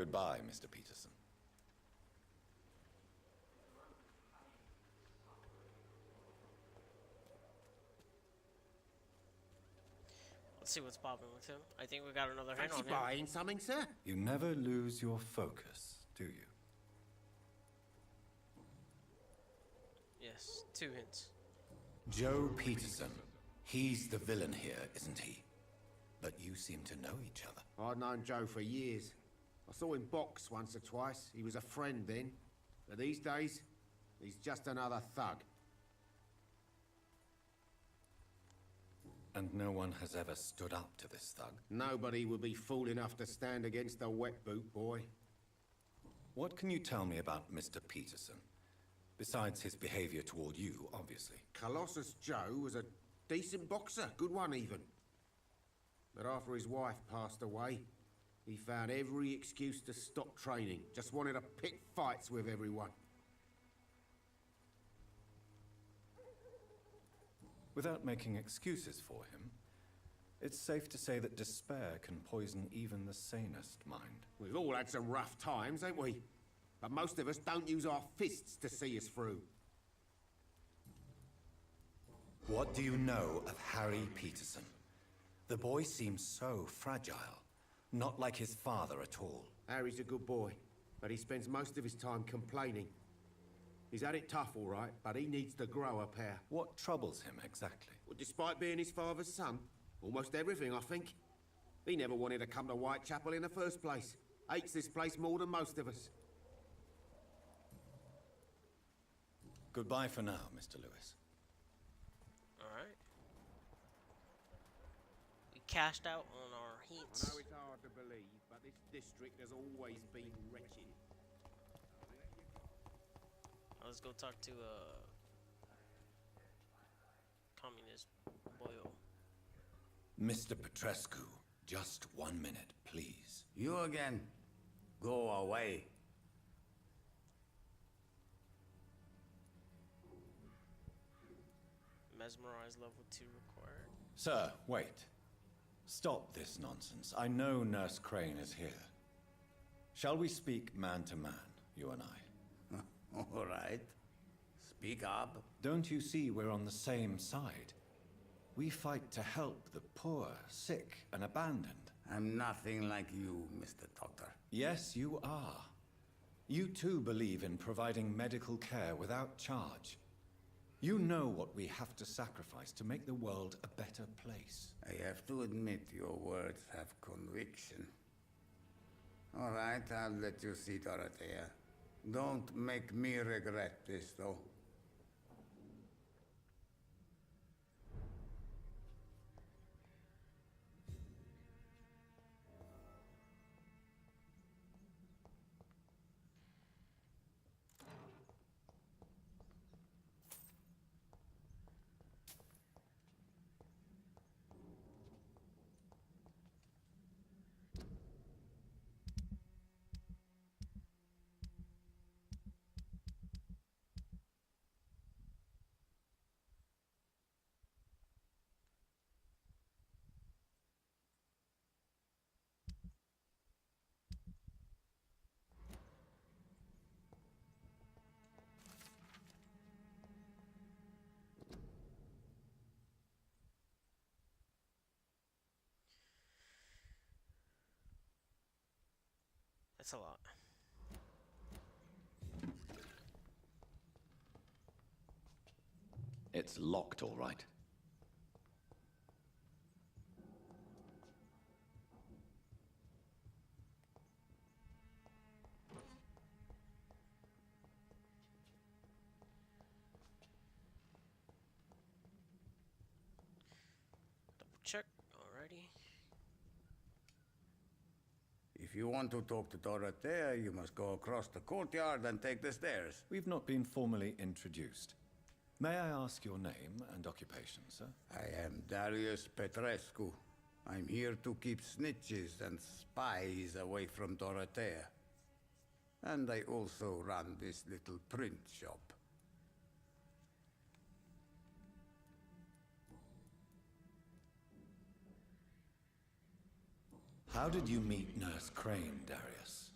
Goodbye, Mr. Peterson. Let's see what's popping with him. I think we got another hint on Fancy him. buying something, sir? You never lose your focus, do you? Yes, 2 hints. Joe Peterson. He's the villain here, isn't he? But you seem to know each other. I've known Joe for years. I saw him box once or twice. He was a friend then. But these days, he's just another thug. And no one has ever stood up to this thug? Nobody would be fool enough to stand against a wet boot boy. What can you tell me about Mr. Peterson? Besides his behavior toward you, obviously. Colossus Joe was a decent boxer, good one even. But after his wife passed away, he found every excuse to stop training. Just wanted to pick fights with everyone. Without making excuses for him, it's safe to say that despair can poison even the sanest mind. We've all had some rough times, ain't we? But most of us don't use our fists to see us through. What do you know of Harry Peterson? The boy seems so fragile, not like his father at all. Harry's a good boy, but he spends most of his time complaining. He's had it tough, all right, but he needs to grow a pair. What troubles him exactly? Well, despite being his father's son, almost everything, I think. He never wanted to come to Whitechapel in the first place. Hates this place more than most of us. Goodbye for now, Mr. Lewis. Alright. We cashed out on our hints. I know it's hard to believe, but this district has always been wretched. Let's go talk to communist boyo. Mr. Petrescu, just 1 minute, please. You again. Go away. Mesmerize level 2 required. Sir, wait. Stop this nonsense. I know Nurse Crane is here. Shall we speak man to man, you and I? All right. Speak up. Don't you see we're on the same side? We fight to help the poor, sick, and abandoned. I'm nothing like you, Mr. Doctor. Yes, you are. You too believe in providing medical care without charge. You know what we have to sacrifice to make the world a better place. I have to admit your words have conviction. All right, I'll let you see Dorothea. Don't make me regret this, though. That's a lot. It's locked, all right. Double check. Alrighty. If you want to talk to Dorothea, you must go across the courtyard and take the stairs. We've not been formally introduced. May I ask your name and occupation, sir? I am Darius Petrescu. I'm here to keep snitches and spies away from Dorothea. And I also run this little print shop. How did you meet Nurse Crane, Darius?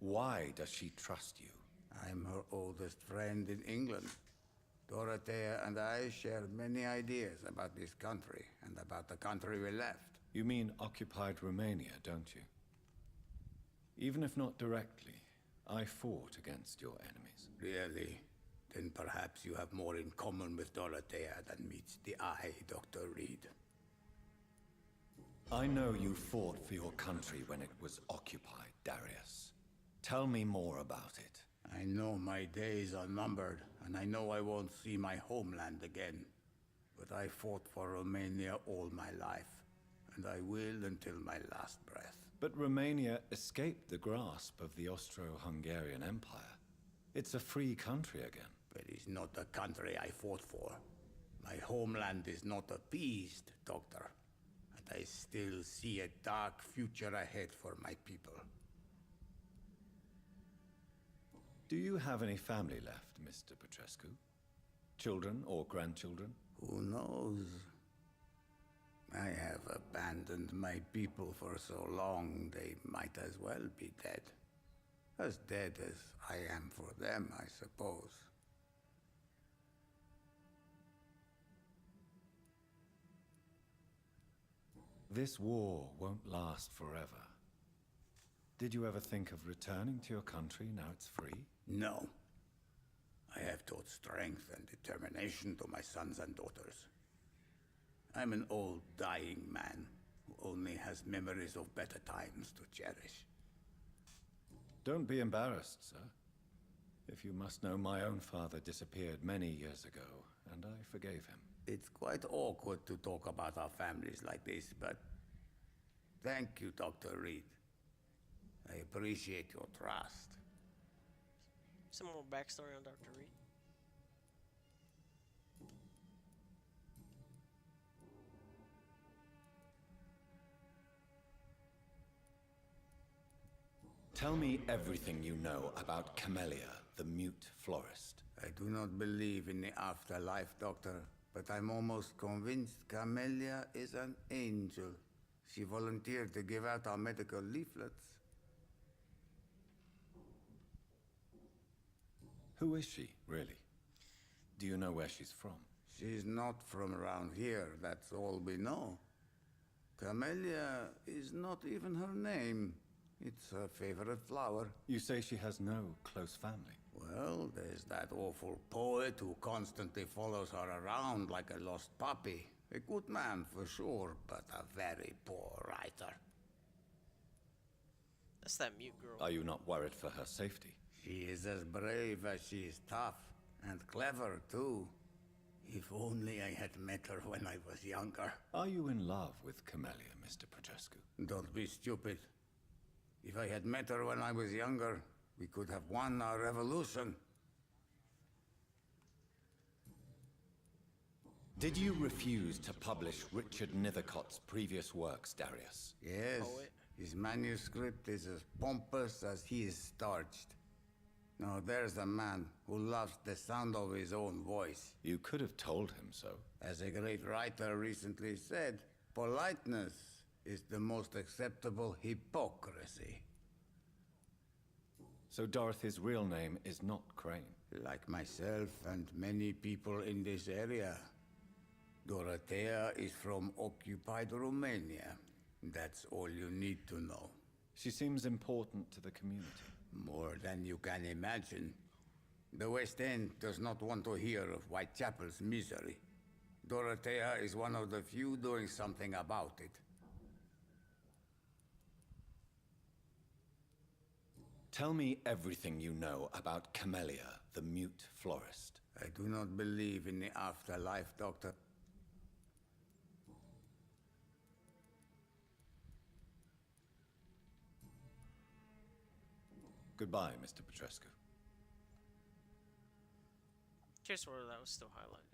Why does she trust you? I'm her oldest friend in England. Dorothea and I share many ideas about this country and about the country we left. You mean occupied Romania, don't you? Even if not directly, I fought against your enemies. Really? Then perhaps you have more in common with Dorothea than meets the eye, Dr. Reed. I know you fought for your country when it was occupied, Darius. Tell me more about it. I know my days are numbered, and I know I won't see my homeland again. But I fought for Romania all my life, and I will until my last breath. But Romania escaped the grasp of the Austro-Hungarian Empire. It's a free country again. But it's not the country I fought for. My homeland is not appeased, Doctor. And I still see a dark future ahead for my people. Do you have any family left, Mr. Petrescu? Children or grandchildren? Who knows? I have abandoned my people for so long, they might as well be dead. As dead as I am for them, I suppose. This war won't last forever. Did you ever think of returning to your country now it's free? No. I have taught strength and determination to my sons and daughters. I'm an old, dying man who only has memories of better times to cherish. Don't be embarrassed, sir. If you must know, my own father disappeared many years ago, and I forgave him. It's quite awkward to talk about our families like this, but thank you, Dr. Reed. I appreciate your trust. Some more backstory on Dr. Reed. Tell me everything you know about Camellia, the mute florist. I do not believe in the afterlife, Doctor, but I'm almost convinced Camellia is an angel. She volunteered to give out our medical leaflets. Who is she, really? Do you know where she's from? She's not from around here, that's all we know. Camellia is not even her name. It's her favorite flower. You say she has no close family. Well, there's that awful poet who constantly follows her around like a lost puppy. A good man for sure, but a very poor writer. That's that mute girl. Are you not worried for her safety? She is as brave as she is tough, and clever too. If only I had met her when I was younger. Are you in love with Camellia, Mr. Petrescu? Don't be stupid. If I had met her when I was younger, we could have won our revolution. Did you refuse to publish Richard Nethercott's previous works, Darius? Yes, Poet. his manuscript is as pompous as he is starched. Now there's a man who loves the sound of his own voice. You could have told him so. As a great writer recently said, politeness is the most acceptable hypocrisy. So Dorothy's real name is not Crane. Like myself and many people in this area, Dorothea is from occupied Romania. That's all you need to know. She seems important to the community. More than you can imagine. The West End does not want to hear of Whitechapel's misery. Dorothea is one of the few doing something about it. Tell me everything you know about Camellia, the mute florist. I do not believe in the afterlife, Doctor. Goodbye, Mr. Petrescu. Curious whether that was still highlighted.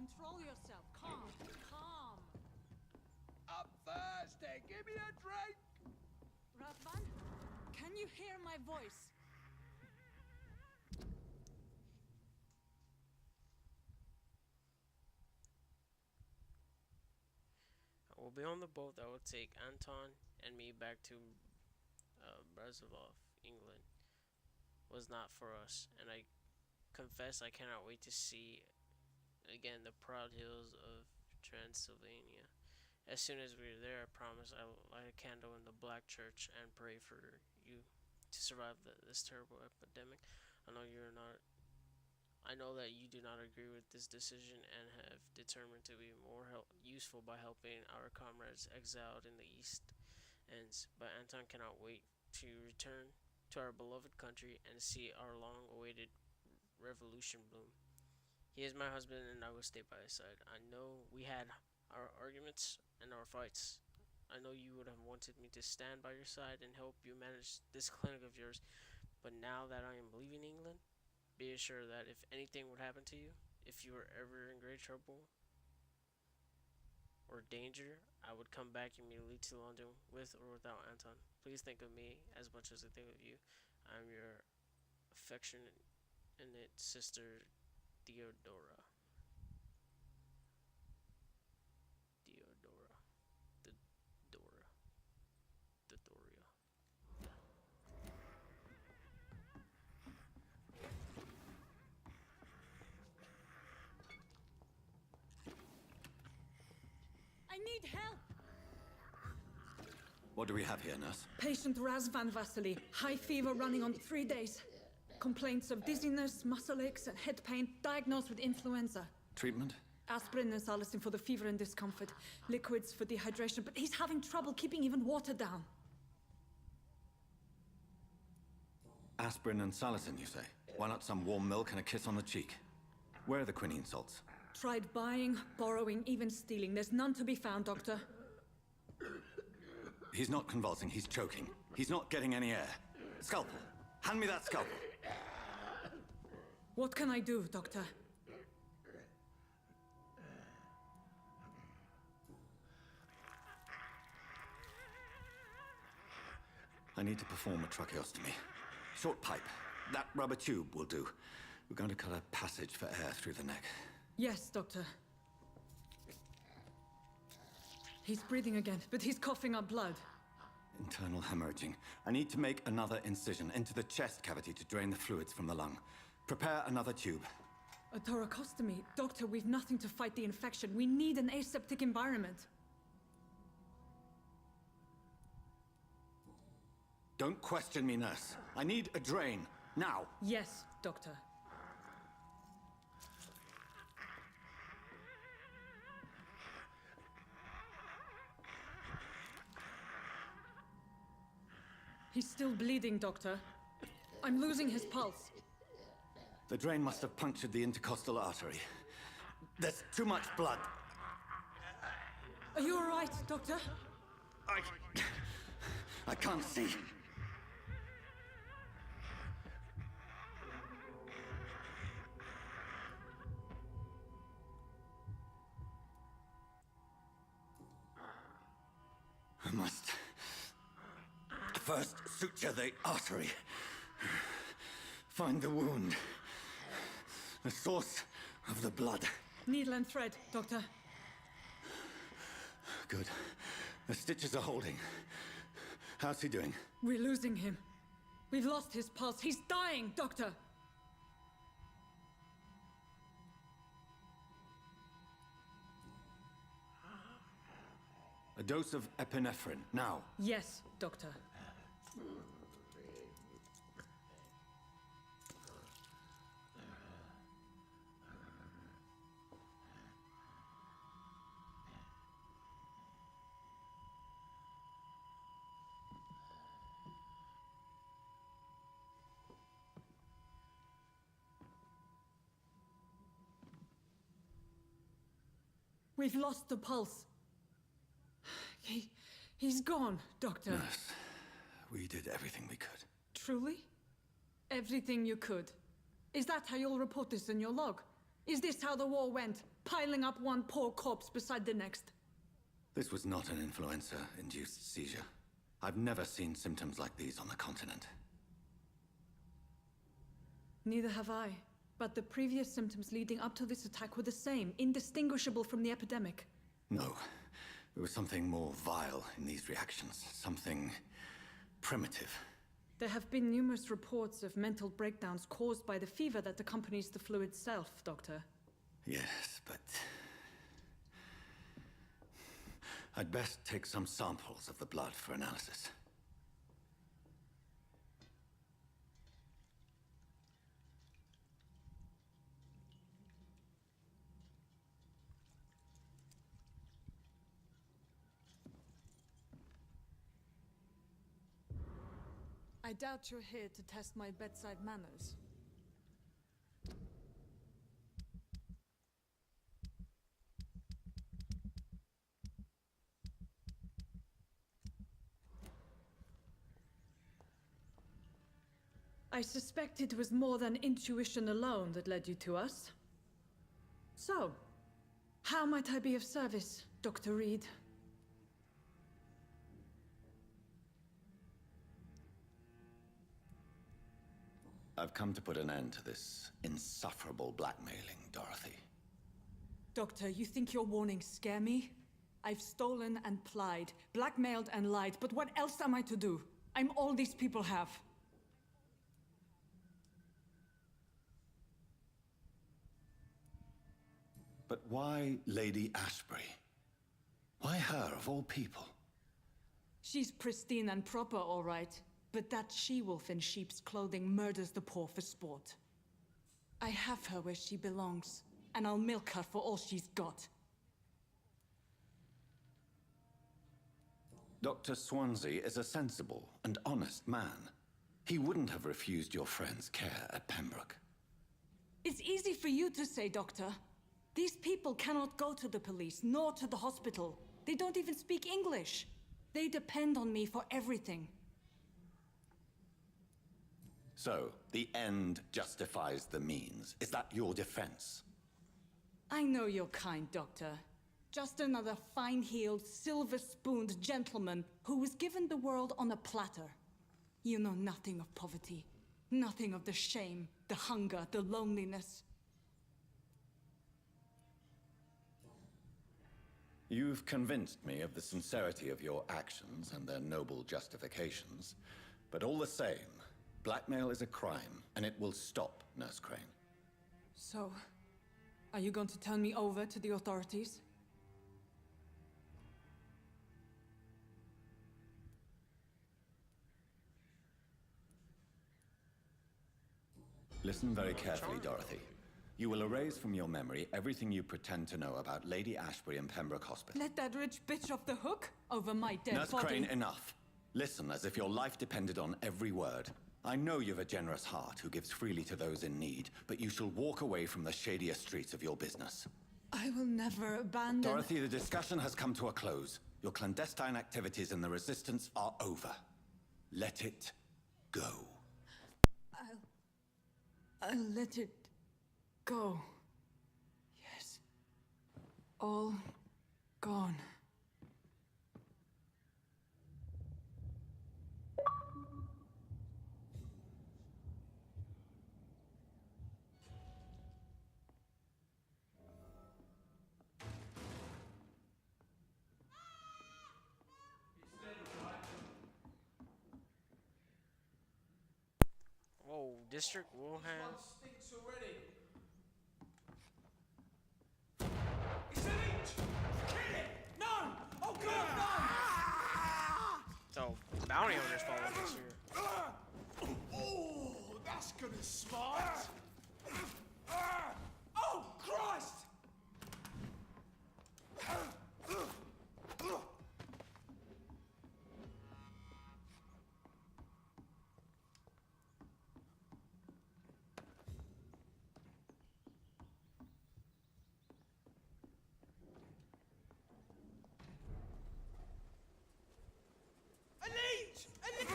Control yourself. Calm. Calm. I'm thirsty. Give me a drink. Radvan, can you hear my voice? We'll be on the boat that will take Anton and me back to Brezilov, England. Was not for us, and I confess I cannot wait to see again the proud hills of Transylvania. As soon as we're there, I promise I will light a candle in the black church and pray for you to survive this terrible epidemic. I know you're not. I know that you do not agree with this decision and have determined to be more useful by helping our comrades exiled in the East Ends. But Anton cannot wait to return to our beloved country and see our long-awaited revolution bloom. He is my husband and I will stay by his side. I know we had our arguments and our fights. I know you would have wanted me to stand by your side and help you manage this clinic of yours. But now that I am leaving England, be assured that if anything would happen to you, if you were ever in great trouble or danger, I would come back immediately to London with or without Anton. Please think of me as much as I think of you. I am your affectionate sister, Theodora. Theodora. The Dora. The Doria. I need help! What do we have here, nurse? Patient Razvan Vasily. High fever running on 3 days. Complaints of dizziness, muscle aches, and head pain. Diagnosed with influenza. Treatment? Aspirin and salicin for the fever and discomfort. Liquids for dehydration, but he's having trouble keeping even water down. Aspirin and salicin, you say? Why not some warm milk and a kiss on the cheek? Where are the quinine salts? Tried buying, borrowing, even stealing. There's none to be found, Doctor. He's not convulsing, he's choking. He's not getting any air. Scalpel! Hand me that scalpel! What can I do, Doctor? I need to perform a tracheostomy. Short pipe. That rubber tube will do. We're going to cut a passage for air through the neck. Yes, Doctor. He's breathing again, but he's coughing up blood. Internal hemorrhaging. I need to make another incision into the chest cavity to drain the fluids from the lung. Prepare another tube. A thoracostomy? Doctor, we've nothing to fight the infection. We need an aseptic environment. Don't question me, nurse. I need a drain. Now. Yes, Doctor. He's still bleeding, Doctor. I'm losing his pulse. The drain must have punctured the intercostal artery. There's too much blood. Are you all right, Doctor? I can't see. I must first suture the artery. Find the wound. The source of the blood. Needle and thread, Doctor. Good. The stitches are holding. How's he doing? We're losing him. We've lost his pulse. He's dying, Doctor! A dose of epinephrine, now. Yes, Doctor. We've lost the pulse. He's gone, Doctor. Nurse, we did everything we could. Truly? Everything you could. Is that how you'll report this in your log? Is this how the war went? piling up one poor corpse beside the next. This was not an influenza-induced seizure. I've never seen symptoms like these on the continent. Neither have I. But the previous symptoms leading up to this attack were the same, indistinguishable from the epidemic. No. There was something more vile in these reactions. Something primitive. There have been numerous reports of mental breakdowns caused by the fever that accompanies the flu itself, Doctor. Yes, but... I'd best take some samples of the blood for analysis. I doubt you're here to test my bedside manners. I suspect it was more than intuition alone that led you to us. So, how might I be of service, Dr. Reed? I've come to put an end to this insufferable blackmailing, Dorothy. Doctor, you think your warnings scare me? I've stolen and plied, blackmailed and lied, but what else am I to do? I'm all these people have. But why Lady Ashbury? Why her, of all people? She's pristine and proper, all right. But that she-wolf in sheep's clothing murders the poor for sport. I have her where she belongs, and I'll milk her for all she's got. Dr. Swansea is a sensible and honest man. He wouldn't have refused your friend's care at Pembroke. It's easy for you to say, Doctor. These people cannot go to the police, nor to the hospital. They don't even speak English. They depend on me for everything. So, the end justifies the means. Is that your defense? I know you're kind, Doctor. Just another fine-heeled, silver-spooned gentleman who was given the world on a platter. You know nothing of poverty. Nothing of the shame, the hunger, the loneliness. You've convinced me of the sincerity of your actions and their noble justifications. But all the same, blackmail is a crime, and it will stop, Nurse Crane. So, are you going to turn me over to the authorities? Listen very carefully, Dorothy. You will erase from your memory everything you pretend to know about Lady Ashbury and Pembroke Hospital. Let that rich bitch off the hook over my dead Nurse body. Crane, enough. Listen as if your life depended on every word. I know you've a generous heart who gives freely to those in need, but you shall walk away from the shadier streets of your business. I will never abandon... Dorothy, the discussion has come to a close. Your clandestine activities in the Resistance are over. Let it go. I'll let it go. Yes. All gone. Whoa, District Wuhan. Stinks already. It's a leech! Kill it! No! Oh God, no! So, bounty hunters following us here. Oh, that's gonna smart. Oh Christ! A leech! A leech!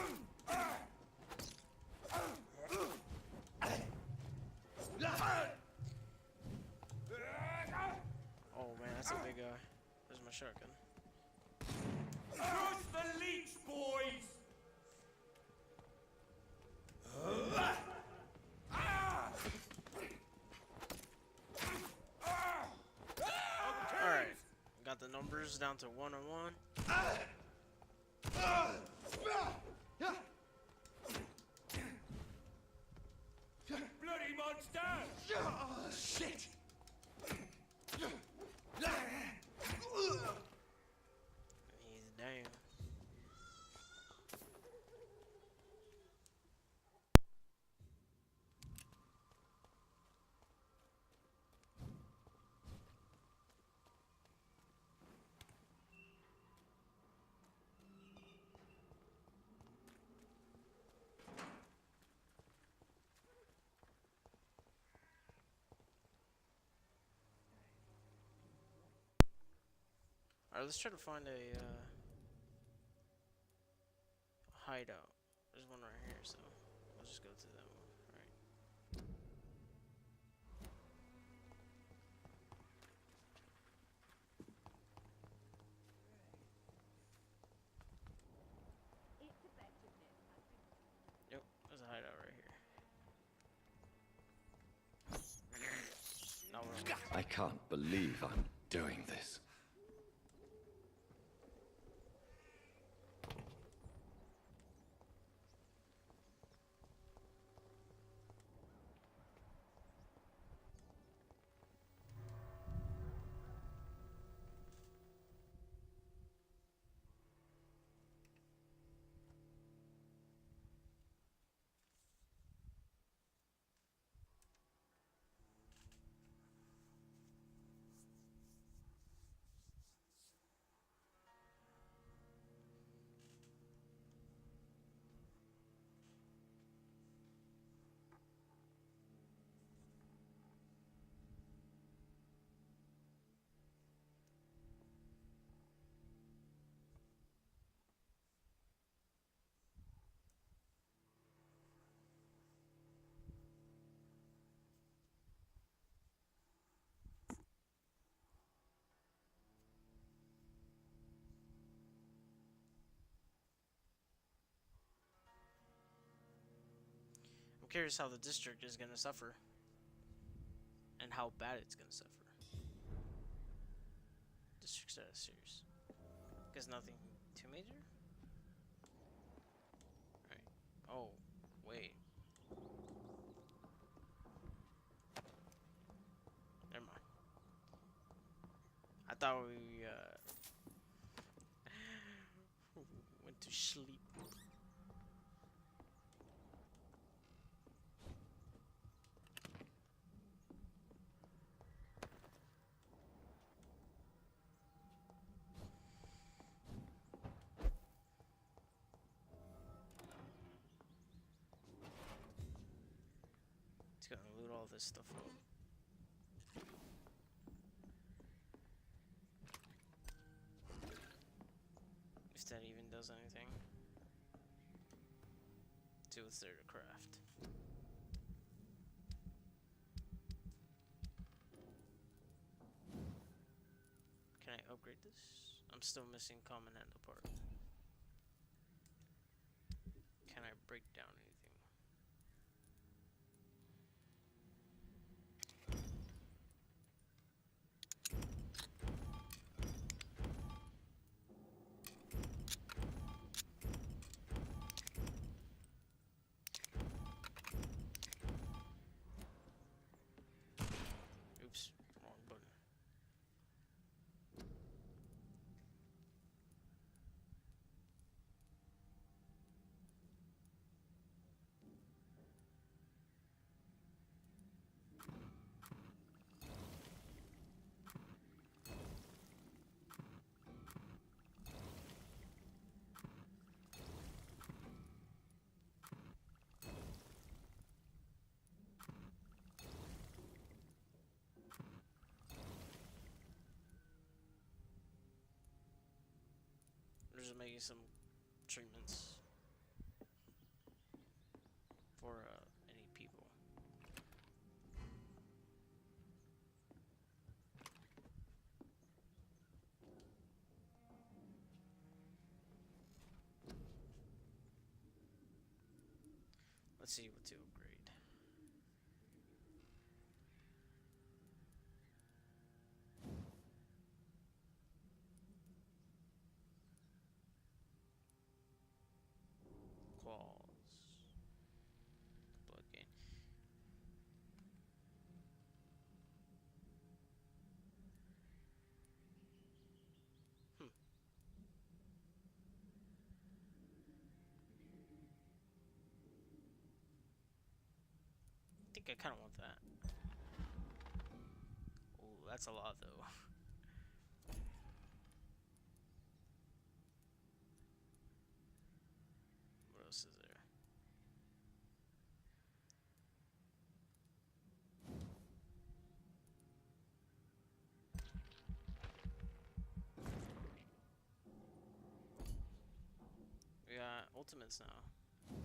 shotgun. Crush the leech, boys! Alright. Got the numbers down to 1 on 1. Bloody monster! Shit! He's down. Alright, let's try to find a hideout. There's one right here, so we'll just go to that one. Alright. Yep, there's a hideout right here. Now we're on. I can't believe I'm doing this. I'm curious how the district is gonna suffer. And how bad it's gonna suffer. District status serious. Because nothing too major? Right. Oh, wait. Never mind. I thought we went to sleep. It's gonna loot all this stuff up. If that even does anything. See what's there to craft. Can I upgrade this? I'm still missing common handle part. Can I break down anything? Oops, wrong button. We're just making some treatments for any people. Let's see what to upgrade. Claws. Blood gain. Hmm. I think I kind of want that. Oh, that's a lot though. What else is there? We got ultimates now.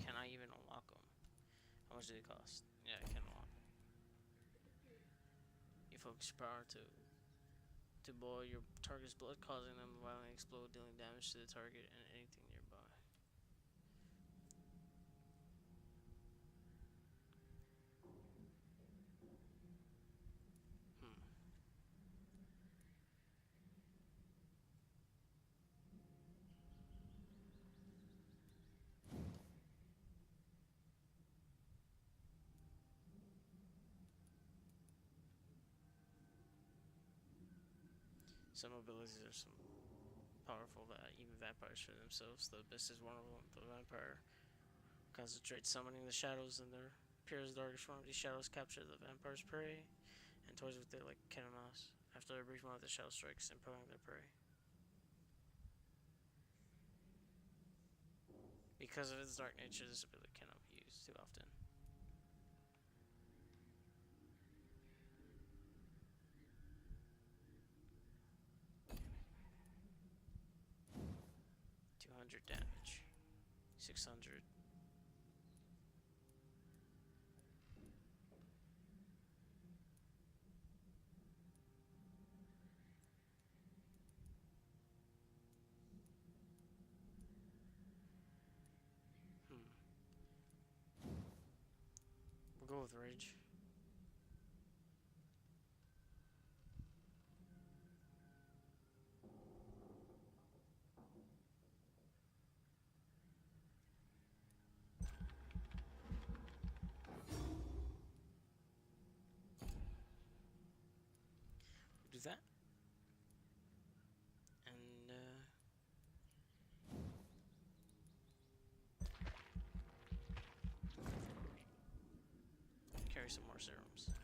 Can I even unlock them? How much do they cost? Yeah, I can unlock. You focus your power to boil your target's blood, causing them to violently explode, dealing damage to the target and anything nearby. Hmm. Some abilities are some powerful that even vampires show themselves. The abyss is one of them. The vampire concentrates summoning the shadows in their appears darkish form. These shadows capture the vampire's prey and toys with it like cat and mouse. After a brief moment, the shadow strikes, impaling their prey. Because of its dark nature, this ability cannot be used too often. Damage. 600. We'll go with rage. Do that. And carry some more serums.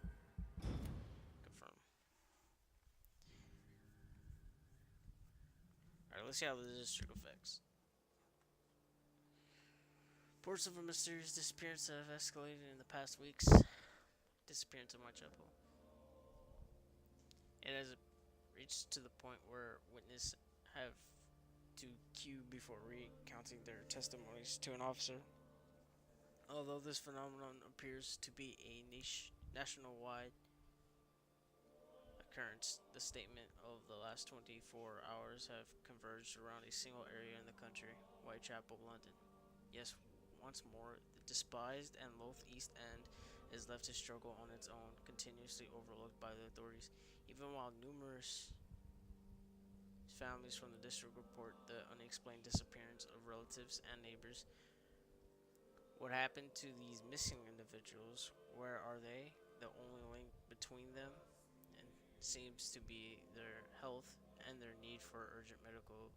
Confirm. Alright, let's see how the district affects. Reports of a mysterious disappearance have escalated in the past weeks. Disappearance of my chapel. It has reached to the point where witnesses have to queue before recounting their testimonies to an officer. Although this phenomenon appears to be a national-wide occurrence, the statement of the last 24 hours have converged around a single area in the country, Whitechapel, London. Yes, once more, the despised and loathed East End is left to struggle on its own, continuously overlooked by the authorities, even while numerous families from the district report the unexplained disappearance of relatives and neighbors. What happened to these missing individuals? Where are they? The only link between them and seems to be their health and their need for urgent medical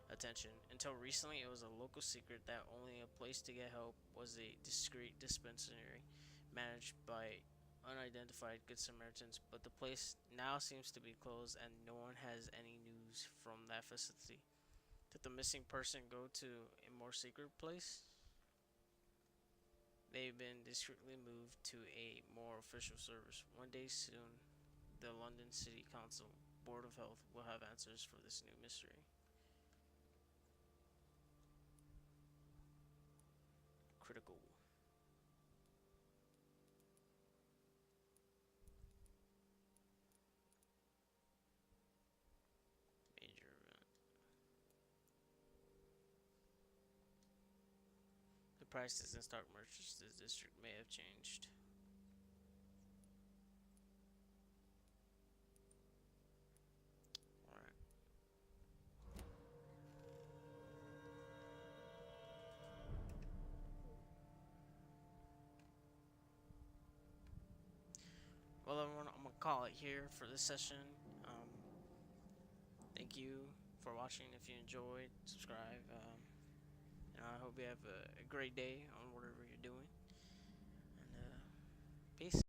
attention. Until recently, it was a local secret that only a place to get help was a discreet dispensary managed by unidentified Good Samaritans, but the place now seems to be closed and no one has any news from that facility. Did the missing person go to a more secret place? They've been discreetly moved to a more official service. One day soon, the London City Council Board of Health will have answers for this new mystery. Critical. Major event. The prices in stock merchants district may have changed. Alright. Well, everyone, I'm gonna call it here for this session. Thank you for watching. If you enjoyed, subscribe. And I hope you have a great day on whatever you're doing. And peace.